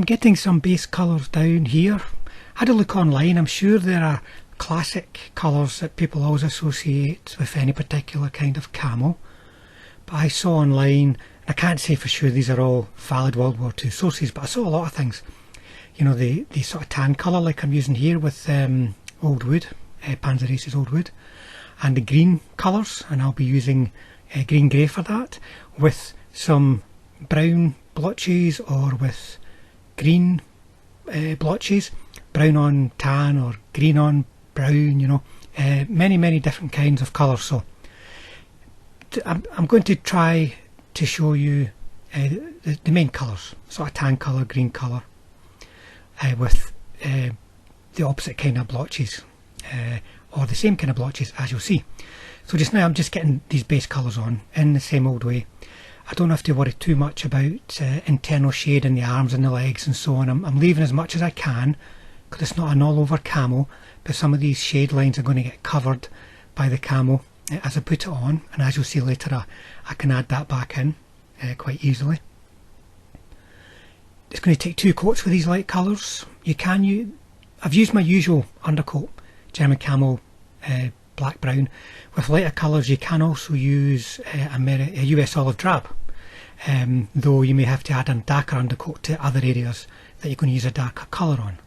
I'm getting some base colours down here. I had a look online. I'm sure there are classic colours that people always associate with any particular kind of camo, but I saw online, I can't say for sure these are all valid World War II sources, but I saw a lot of things. You know, the sort of tan colour like I'm using here with old wood, Panzer Aces old wood, and the green colours, and I'll be using green grey for that, with some brown blotches or with green blotches, brown on tan or green on brown, you know, many different kinds of colours. So I'm going to try to show you the main colours, sort of tan colour, green colour, with the opposite kind of blotches, or the same kind of blotches, as you'll see. So just now I'm just getting these base colours on in the same old way. I don't have to worry too much about internal shade in the arms and the legs and so on. I'm leaving as much as I can because it's not an all over camo, but some of these shade lines are going to get covered by the camo as I put it on, and as you'll see later I can add that back in quite easily. It's going to take 2 coats with these light colours. I've used my usual undercoat, German camo, black brown. With lighter colours you can also use a US olive drab, though you may have to add a darker undercoat to other areas that you're going to use a darker colour on.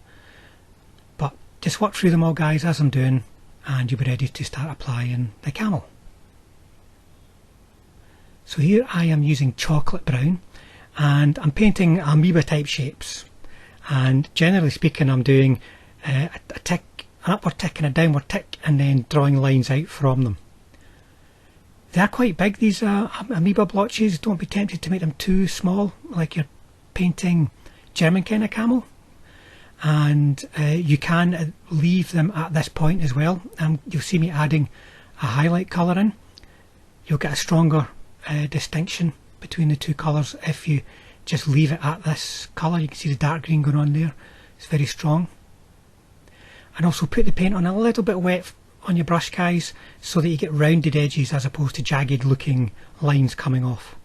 But just work through them all, guys, as I'm doing, and you'll be ready to start applying the camo. So here I am using chocolate brown, and I'm painting amoeba type shapes, and generally speaking I'm doing a tick, an upward tick and a downward tick, and then drawing lines out from them. They are quite big, these amoeba blotches. Don't be tempted to make them too small, like you're painting German kind of camo. And you can leave them at this point as well. You'll see me adding a highlight colour in. You'll get a stronger distinction between the two colours if you just leave it at this colour. You can see the dark green going on there. It's very strong. And also put the paint on a little bit wet on your brush, guys, so that you get rounded edges as opposed to jagged looking lines coming off.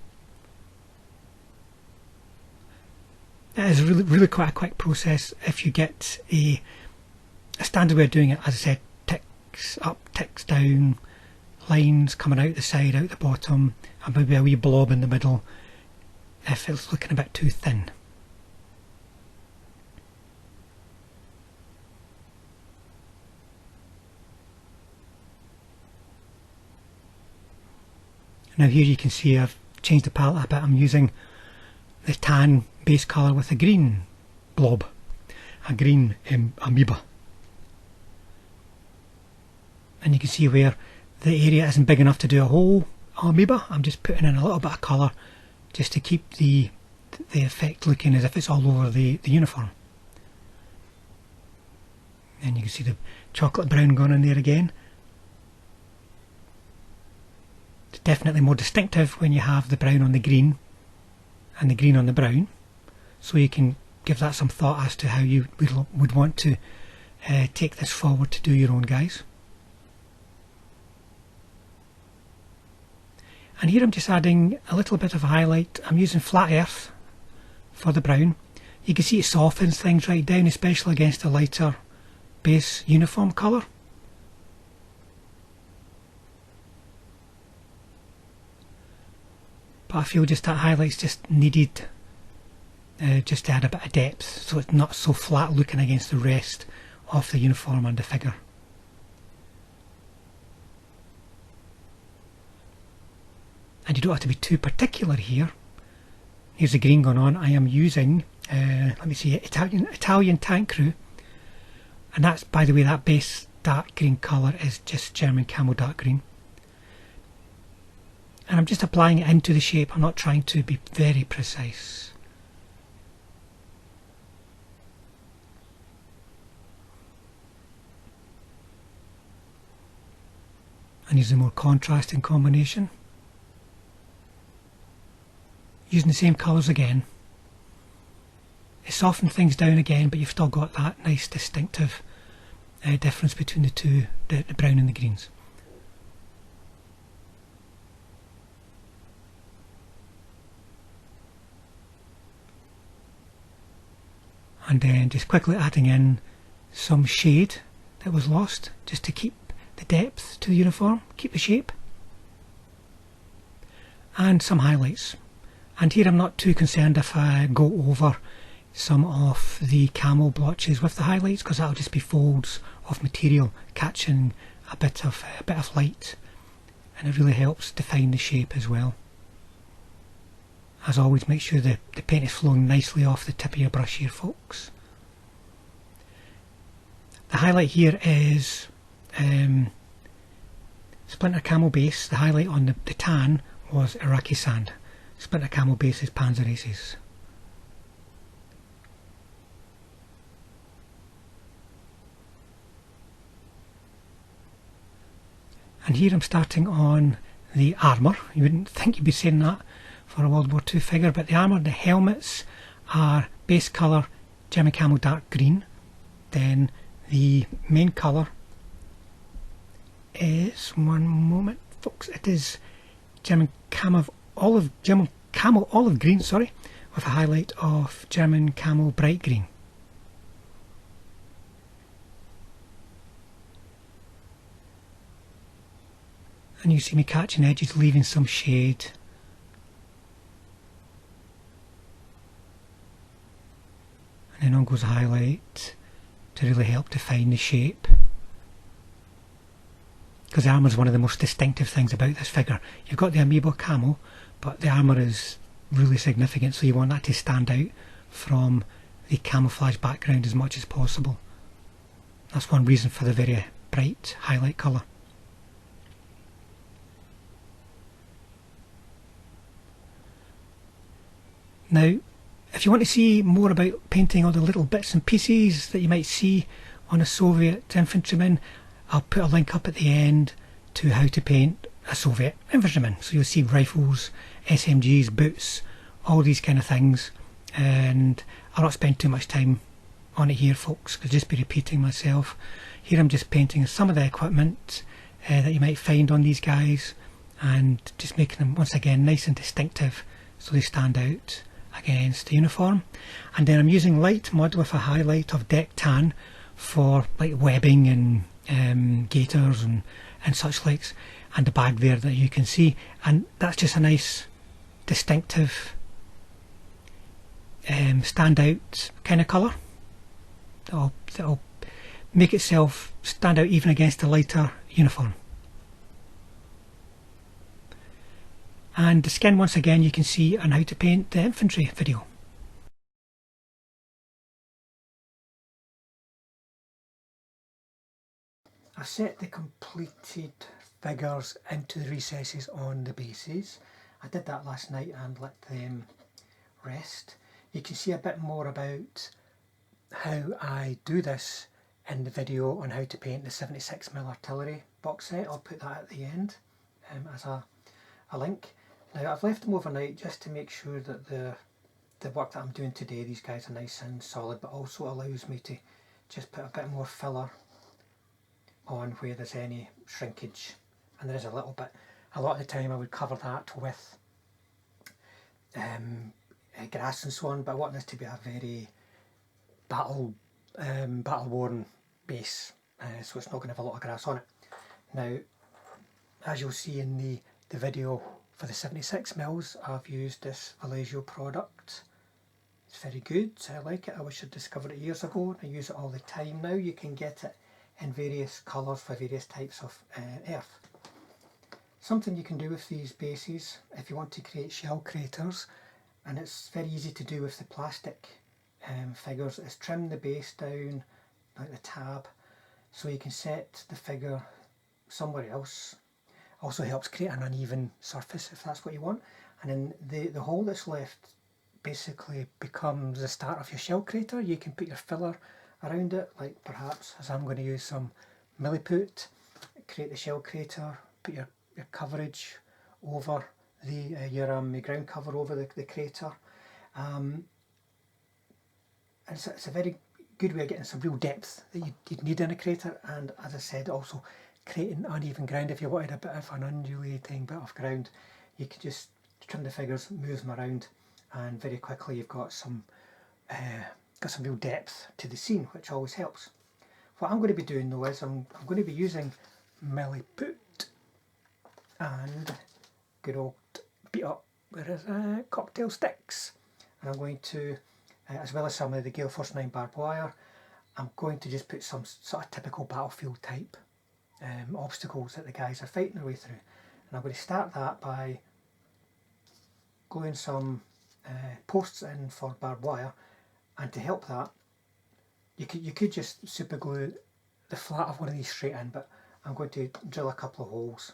It is really quite a quick process if you get a standard way of doing it. As I said, ticks up, ticks down, lines coming out the side, out the bottom, and maybe a wee blob in the middle if it's looking a bit too thin. Now here you can see I've changed the palette a bit. I'm using the tan base colour with a green blob, a green amoeba. And you can see where the area isn't big enough to do a whole amoeba. I'm just putting in a little bit of colour just to keep the effect looking as if it's all over the uniform. And you can see the chocolate brown going in there again. It's definitely more distinctive when you have the brown on the green and the green on the brown, so you can give that some thought as to how you would want to take this forward to do your own, guys. And here I'm just adding a little bit of a highlight. I'm using flat earth for the brown. You can see it softens things right down, especially against a lighter base uniform colour. But I feel just that highlight's just needed just to add a bit of depth, so it's not so flat looking against the rest of the uniform and the figure. And you don't have to be too particular here. Here's the green going on. I am using, let me see, Italian Tank Crew, and that's, by the way, that base dark green colour is just German Camo dark green. And I'm just applying it into the shape. I'm not trying to be very precise. And using more contrast in combination. Using the same colours again. It softens things down again, but you've still got that nice distinctive difference between the two, the brown and the greens. and then just quickly adding in some shade that was lost just to keep the depth to the uniform, keep the shape, and some highlights. And here I'm not too concerned if I go over some of the camo blotches with the highlights, because that'll just be folds of material catching a bit of light, and it really helps define the shape as well. As always, make sure the paint is flowing nicely off the tip of your brush here, folks. The highlight here is Splinter Camo base. The highlight on the tan was Iraqi sand. Splinter Camo base is Panzer Aces. And here I'm starting on the armour. You wouldn't think you'd be saying that for a World War II figure, but the armour, the helmets are base colour German Camo dark green. Then the main colour is, one moment folks, it is German Camo olive green, sorry, with a highlight of German Camo bright green. And you see me catching edges, leaving some shade. And then on goes a highlight to really help define the shape. Because the armour is one of the most distinctive things about this figure. You've got the amiibo camo, but the armour is really significant, so you want that to stand out from the camouflage background as much as possible. That's one reason for the very bright highlight colour. Now, if you want to see more about painting all the little bits and pieces that you might see on a Soviet infantryman, I'll put a link up at the end to how to paint a Soviet infantryman. So you'll see rifles, SMGs, boots, all these kind of things. And I'll not spend too much time on it here, folks, because I'll just be repeating myself. Here I'm just painting some of the equipment that you might find on these guys, and just making them once again nice and distinctive so they stand out against the uniform. And then I'm using light mud with a highlight of deck tan for like webbing and gaiters and such likes, and the bag there that you can see, and that's just a nice distinctive stand out kind of colour that'll make itself stand out even against a lighter uniform. And the skin, once again, you can see on how to paint the infantry video. I've set the completed figures into the recesses on the bases. I did that last night and let them rest. You can see a bit more about how I do this in the video on how to paint the 76mm artillery box set. I'll put that at the end as a link. Now, I've left them overnight just to make sure that the work that I'm doing today, these guys are nice and solid, but also allows me to just put a bit more filler on where there's any shrinkage, and there is a little bit. A lot of the time I would cover that with grass and so on, but I want this to be a very battle worn base, so it's not going to have a lot of grass on it. Now, as you'll see in the video for the 76mm, I've used this Vallejo product. It's very good, I like it. I wish I'd discovered it years ago. I use it all the time now. You can get it in various colours for various types of earth. Something you can do with these bases, if you want to create shell craters, and it's very easy to do with the plastic figures, is trim the base down like the tab so you can set the figure somewhere else. Also helps create an uneven surface if that's what you want, and then the hole that's left basically becomes the start of your shell crater. You can put your filler around it, like perhaps as I'm going to use some milliput, create the shell crater, put your coverage over your ground cover over the crater. And it's a very good way of getting some real depth that you'd need in a crater, and as I said, also creating uneven ground. If you wanted a bit of an undulating bit of ground, you could just trim the figures, move them around, and very quickly you've got some got some real depth to the scene, which always helps. What I'm going to be doing though is I'm going to be using milliput and good old beat up cocktail sticks, and I'm going to, as well as some of the Gale Force 9 barbed wire, I'm going to just put some sort of typical battlefield type obstacles that the guys are fighting their way through. And I'm going to start that by gluing some posts in for barbed wire, and to help that you could just super glue the flat of one of these straight in, but I'm going to drill a couple of holes,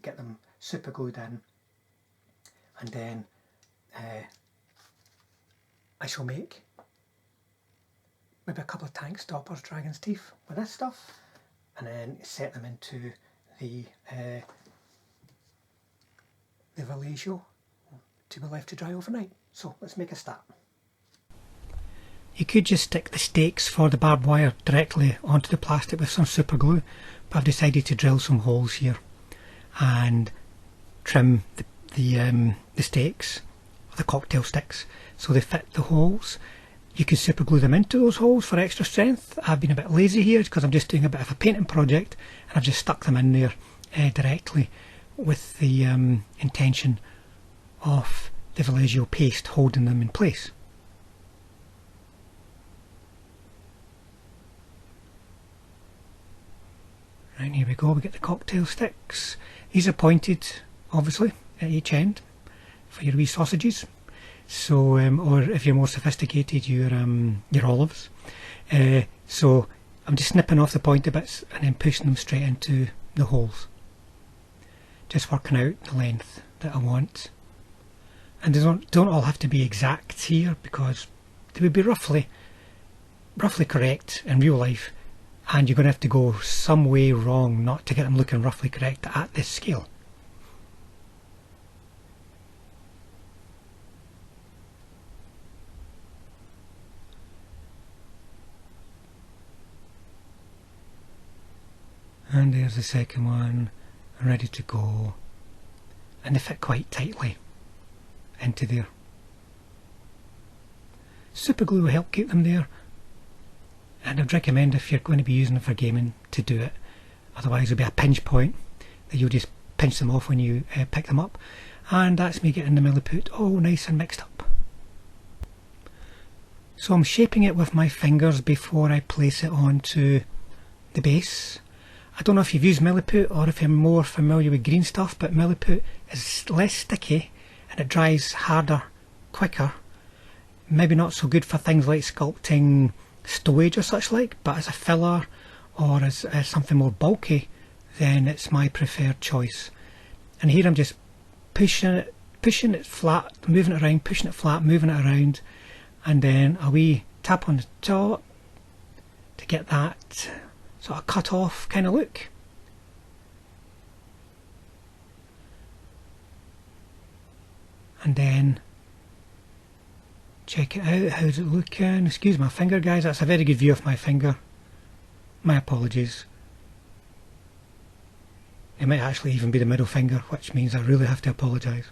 get them super glued in, and then I shall make maybe a couple of tank stoppers, dragon's teeth with this stuff, and then set them into the Vallejo to be left to dry overnight. So let's make a start. You could just stick the stakes for the barbed wire directly onto the plastic with some super glue, but I've decided to drill some holes here and trim the stakes, or the cocktail sticks, so they fit the holes. You can super glue them into those holes for extra strength. I've been a bit lazy here because I'm just doing a bit of a painting project, and I've just stuck them in there directly with the intention of the Vallejo paste holding them in place. Right, here we go, we get the cocktail sticks. These are pointed, obviously, at each end for your wee sausages. So, or if you're more sophisticated, your olives. So I'm just snipping off the pointy bits and then pushing them straight into the holes. Just working out the length that I want. And they don't all have to be exact here, because they would be roughly correct in real life, and you're going to have to go some way wrong not to get them looking roughly correct at this scale. And there's the second one, ready to go, and they fit quite tightly into there. Super glue will help keep them there, and I'd recommend, if you're going to be using them for gaming, to do it. Otherwise there'll be a pinch point that you'll just pinch them off when you pick them up, and that's me getting the milliput all nice and mixed up. So I'm shaping it with my fingers before I place it onto the base. I don't know if you've used milliput or if you're more familiar with green stuff, but milliput is less sticky and it dries harder, quicker. Maybe not so good for things like sculpting stowage or such like, but as a filler or as something more bulky, then it's my preferred choice. And here I'm just pushing it flat, moving it around, pushing it flat, moving it around, and then a wee tap on the top to get that sort of cut off kind of look. And then check it out, how's it looking? Excuse my finger, guys, that's a very good view of my finger. My apologies. It might actually even be the middle finger, which means I really have to apologise.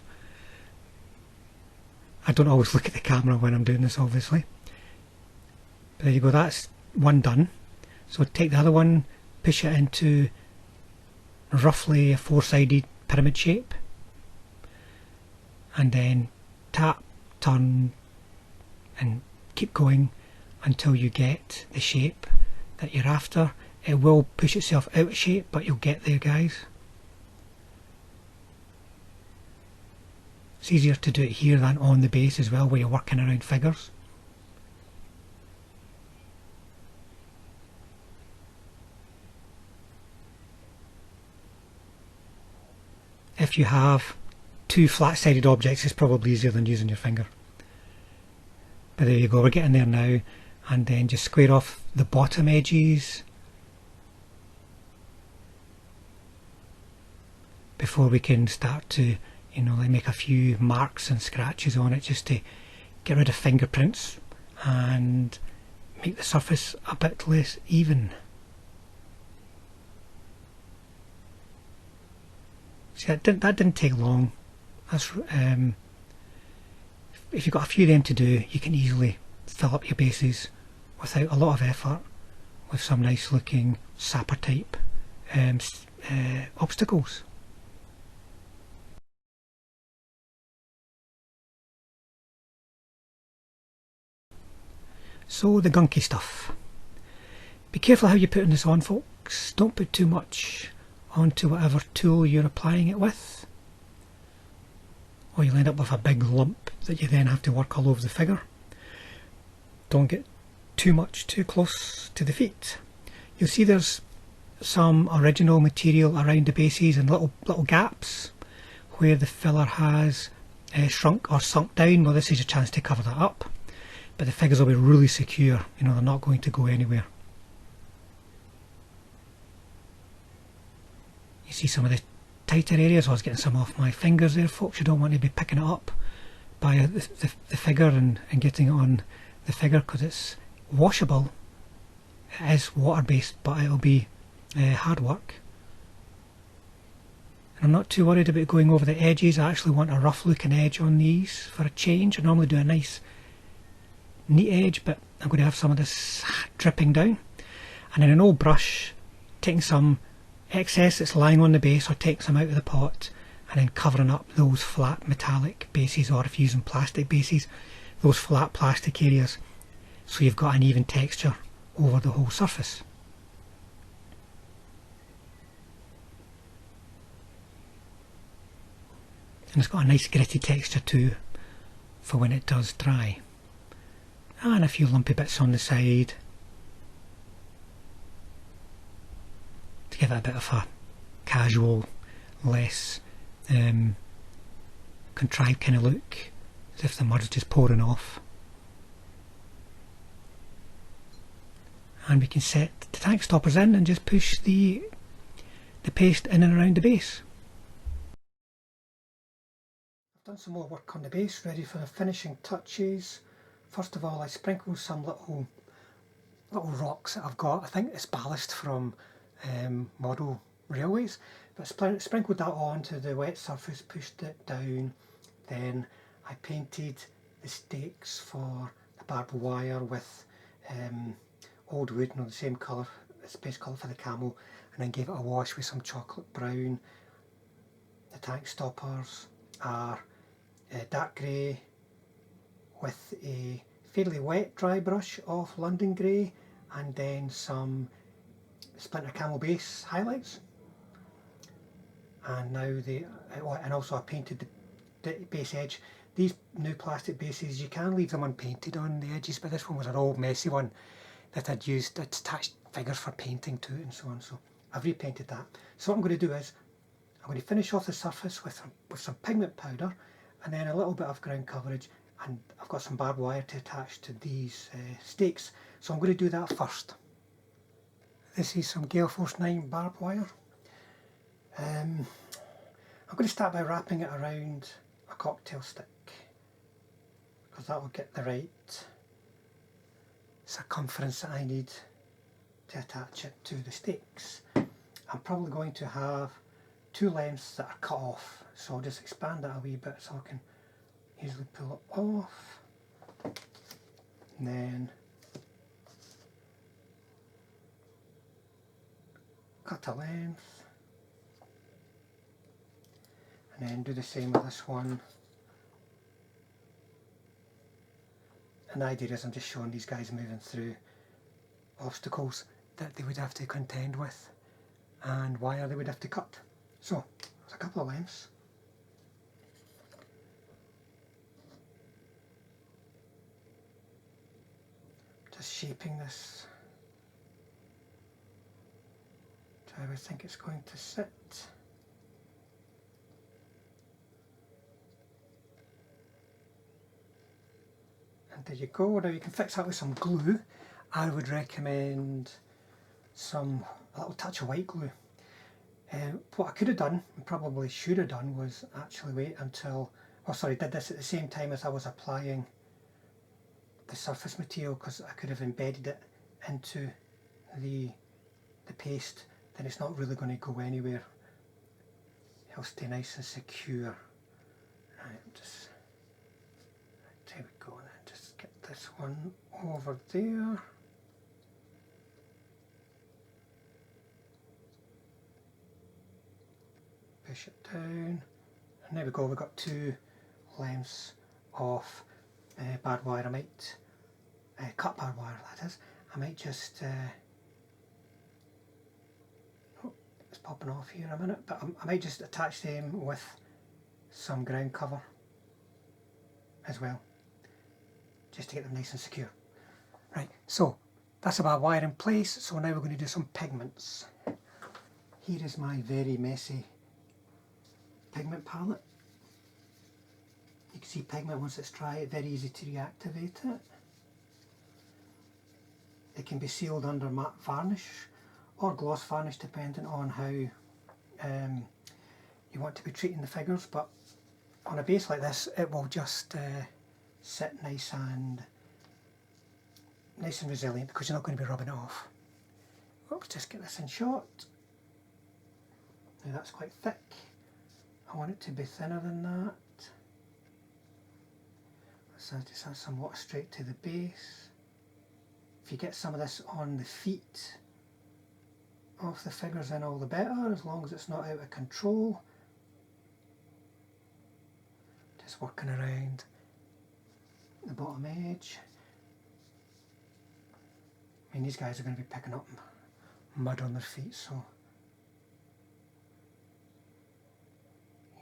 I don't always look at the camera when I'm doing this, obviously. But there you go, that's one done. So take the other one, push it into roughly a four-sided pyramid shape, and then tap, turn, and keep going until you get the shape that you're after. It will push itself out of shape, but you'll get there, guys. It's easier to do it here than on the base as well, where you're working around figures. If you have two flat-sided objects, it's probably easier than using your finger. But there you go, we're getting there now. And then just square off the bottom edges before we can start to, like make a few marks and scratches on it, just to get rid of fingerprints and make the surface a bit less even. See, that didn't take long. That's if you've got a few of them to do, you can easily fill up your bases without a lot of effort with some nice looking sapper type obstacles. So the gunky stuff. Be careful how you're putting this on, folks. Don't put too much onto whatever tool you're applying it with, or you'll end up with a big lump that you then have to work all over the figure. Don't get too much too close to the feet. You'll see there's some original material around the bases and little gaps where the filler has shrunk or sunk down. Well, this is your chance to cover that up, but the figures will be really secure. You know, they're not going to go anywhere. You see some of the tighter areas. I was getting some off my fingers there, folks. You don't want to be picking it up by the figure and getting it on the figure, because it's washable. It is water based, but it'll be hard work. And I'm not too worried about going over the edges. I actually want a rough looking edge on these for a change. I normally do a nice neat edge, but I'm going to have some of this dripping down, and then an old brush, taking some excess that's lying on the base or taking some out of the pot, and then covering up those flat metallic bases, or if you're using plastic bases, those flat plastic areas, so you've got an even texture over the whole surface. And it's got a nice gritty texture too for when it does dry. And a few lumpy bits on the side to give it a bit of a casual, less contrived kind of look, as if the mud's just pouring off. And we can set the tank stoppers in and just push the paste in and around the base. I've done some more work on the base, ready for the finishing touches. First of all, I sprinkled some little rocks that I've got. I think it's ballast from model railways, but sprinkled that onto the wet surface, pushed it down. Then I painted the stakes for the barbed wire with old wood, the same colour, it's base colour for the camel, and then gave it a wash with some chocolate brown. The tank stoppers are dark grey with a fairly wet dry brush of London grey, and then some splinter camel base highlights. And now and also I painted the base edge. These new plastic bases, you can leave them unpainted on the edges, but this one was an old messy one that I'd used, I'd attached figures for painting to it and so on, so I've repainted that. So what I'm going to do is, I'm going to finish off the surface with some pigment powder, and then a little bit of ground coverage, and I've got some barbed wire to attach to these stakes, so I'm going to do that first. This is some Gale Force 9 barbed wire. I'm going to start by wrapping it around a cocktail stick, because that will get the right circumference that I need to attach it to the stakes. I'm probably going to have two lengths that are cut off, so I'll just expand that a wee bit so I can easily pull it off, and then cut a length, and then do the same with this one. And the idea is I'm just showing these guys moving through obstacles that they would have to contend with and wire they would have to cut. So there's a couple of lengths. Just shaping this to how I think it's going to sit. And there you go. Now you can fix that with some glue. I would recommend a little touch of white glue. What I could have done, and probably should have done, was actually wait until, did this at the same time as I was applying the surface material, because I could have embedded it into the paste. Then it's not really going to go anywhere. It'll stay nice and secure. Right, there we go. And then just get the this one over there. Push it down, and there we go, we've got two lengths of barbed wire. I might cut barbed wire, that is. I might just oh, it's popping off here a minute, but I might just attach them with some ground cover as well, just to get them nice and secure. Right, so that's a barbed wire in place. So now we're going to do some pigments. Here is my very messy pigment palette. You can see pigment once it's dry, it's very easy to reactivate it. It can be sealed under matte varnish or gloss varnish depending on how you want to be treating the figures, but on a base like this it will just sit nice and resilient because you're not going to be rubbing it off. Oops, just get this in shot. Now that's quite thick. I want it to be thinner than that. So just add some water straight to the base. If you get some of this on the feet of the figures, then all the better, as long as it's not out of control. Just working around the bottom edge. I mean, these guys are going to be picking up mud on their feet, so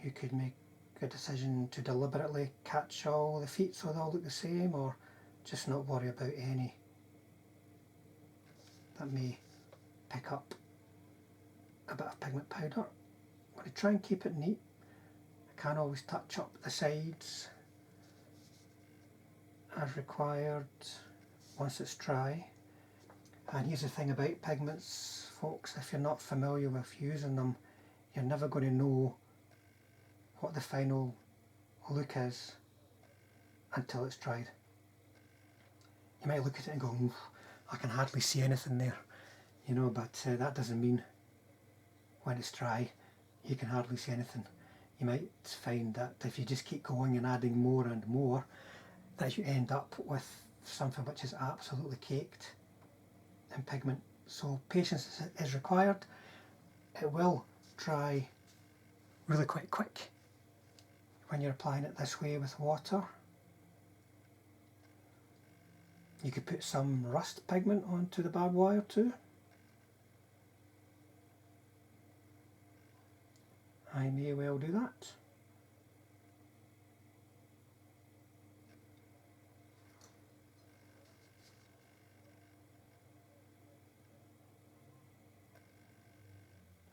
you could make a decision to deliberately catch all the feet so they all look the same, or just not worry about any that may pick up a bit of pigment powder. I'm going to try and keep it neat. I can always touch up the sides as required once it's dry. And here's the thing about pigments, folks, if you're not familiar with using them, you're never going to know what the final look is until it's dried. You might look at it and go, oof, I can hardly see anything there, you know, but that doesn't mean when it's dry you can hardly see anything. You might find that if you just keep going and adding more and more, that you end up with something which is absolutely caked in pigment. So patience is required. It will dry really quite quick when you're applying it this way with water. You could put some rust pigment onto the barbed wire too. I may well do that.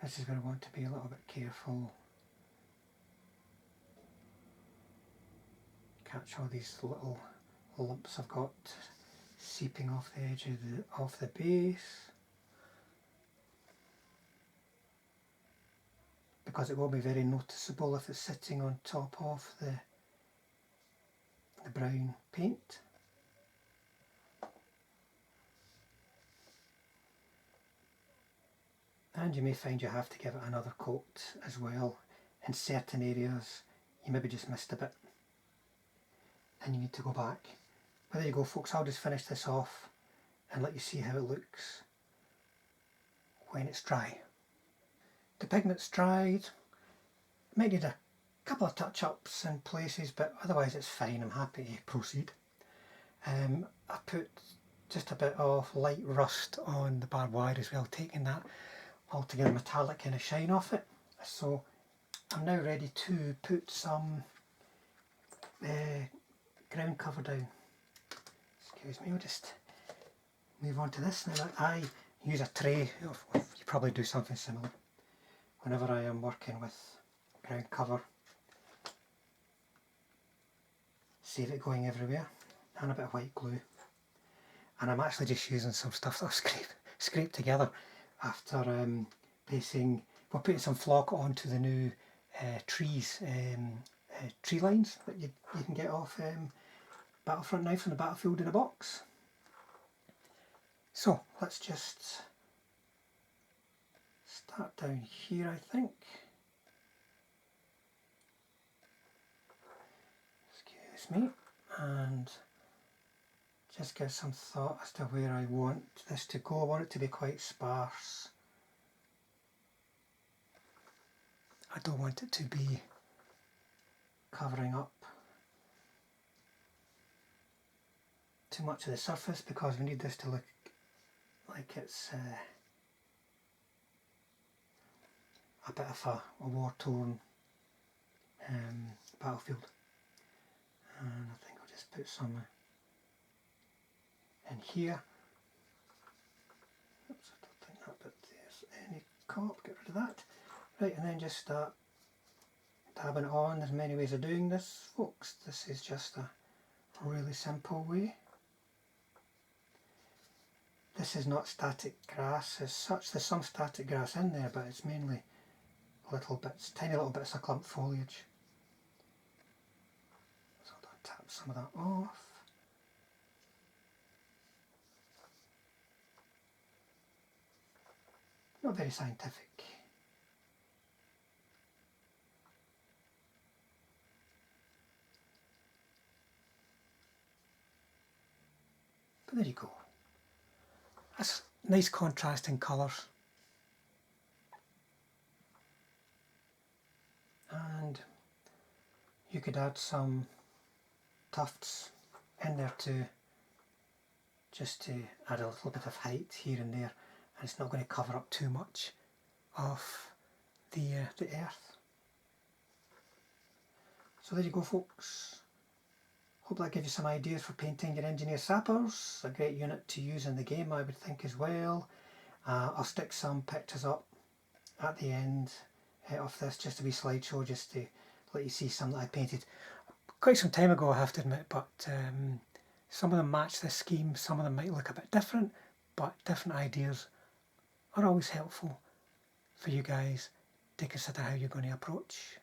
This is going to want to be a little bit careful. Catch all these little lumps I've got seeping off the edge of the base, because it will be very noticeable if it's sitting on top of the brown paint. And you may find you have to give it another coat as well. In certain areas you maybe just missed a bit and you need to go back. But there you go, folks, I'll just finish this off and let you see how it looks when it's dry. The pigment's dried. Might need a couple of touch-ups in places, but otherwise it's fine. I'm happy to proceed. I put just a bit of light rust on the barbed wire as well, taking that altogether metallic kind of shine off it. So I'm now ready to put some ground cover down. Excuse me, I'll just move on to this. Now I use a tray. You probably do something similar whenever I am working with ground cover. Save it going everywhere, and a bit of white glue. And I'm actually just using some stuff that I've scraped together after putting some flock onto the new tree lines that you can get off Battlefront knives from the Battlefield in a box. So let's just start down here, I think. Excuse me, and just give some thought as to where I want this to go. I want it to be quite sparse. I don't want it to be covering up too much of the surface, because we need this to look like it's a bit of a war-torn battlefield. And I think I'll just put some in here. Oops, I don't think that bit there's any cop, get rid of that. Right, and then just start dabbing it on. There's many ways of doing this, folks. This is just a really simple way. This is not static grass as such. There's some static grass in there, but it's mainly little bits, tiny little bits of clump foliage. So I'll tap some of that off. Not very scientific. But there you go. That's nice contrasting colours. And you could add some tufts in there too, just to add a little bit of height here and there, and it's not going to cover up too much of the earth. So there you go, folks. Hope that gives you some ideas for painting your Engineer Sappers. A great unit to use in the game, I would think, as well. I'll stick some pictures up at the end of this, just a wee slideshow, just to let you see some that I painted quite some time ago, I have to admit, but some of them match this scheme, some of them might look a bit different, but different ideas are always helpful for you guys to consider how you're going to approach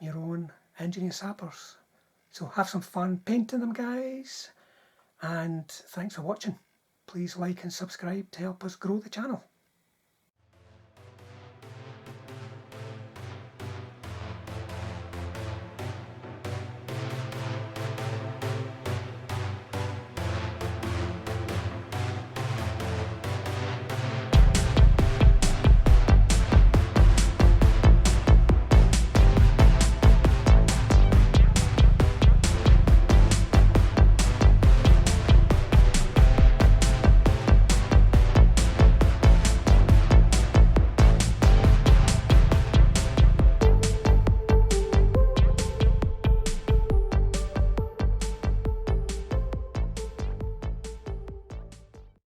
your own Engineer Sappers. So have some fun painting them, guys, and thanks for watching. Please like and subscribe to help us grow the channel.